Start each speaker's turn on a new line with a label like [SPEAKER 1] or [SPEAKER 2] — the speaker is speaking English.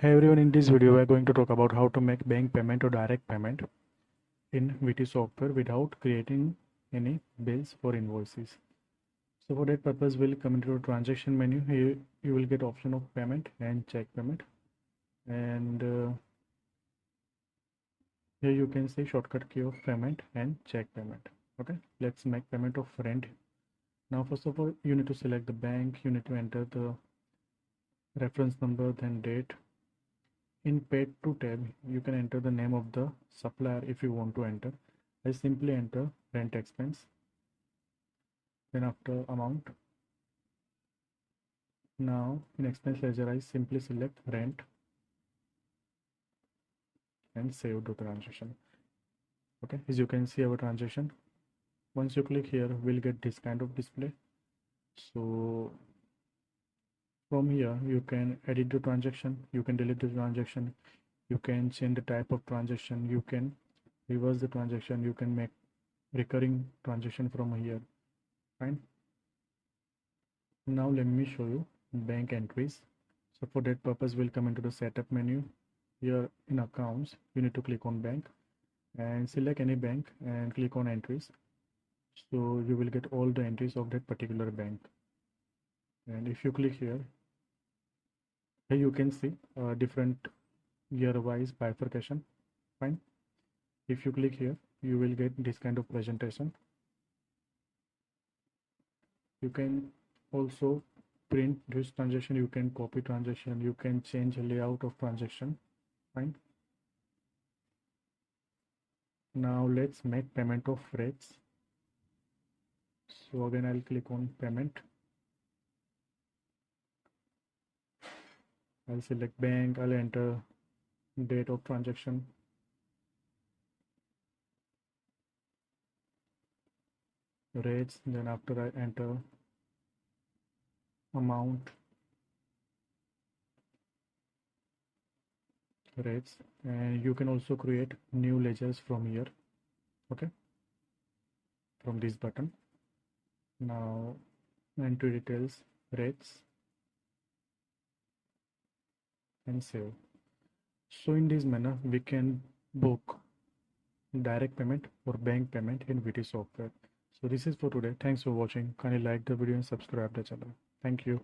[SPEAKER 1] Hey everyone, in this video we are going to talk about how to make bank payment or direct payment in VT software without creating any bills or invoices. So for that purpose, we'll come into the transaction menu. Here you will get option of payment and check payment, and here you can see shortcut key of payment and check payment. Okay, let's make payment of rent. Now first of all, you need to select the bank. You need to enter the reference number, then date. In paid to tab, you can enter the name of the supplier if you want to enter. I simply enter rent expense. Then after amount, now in expense ledger, I simply select rent and save the transaction. Okay, as you can see our transaction. Once you click here, we'll get this kind of display. So from here, you can edit the transaction, you can delete the transaction, you can change the type of transaction, you can reverse the transaction, you can make recurring transaction from here. Fine. Now let me show you bank entries. So for that purpose, we'll come into the setup menu. Here in accounts, you need to click on bank and select any bank and click on entries. So you will get all the entries of that particular bank. And if you click here you can see different year-wise bifurcation. Fine. If you click here, you will get this kind of presentation. You can also print this transaction, you can copy transaction, you can change layout of transaction. Fine. Now let's make payment of rates. So again, I'll click on payment. I'll select bank, I'll enter date of transaction, rates, then after I enter amount, rates, and you can also create new ledgers from here. Okay, from this button. Now enter details, rates, and save. So in this manner we can book direct payment or bank payment in VT software. So this is for today. Thanks for watching. Kindly like the video and subscribe the channel. Thank you.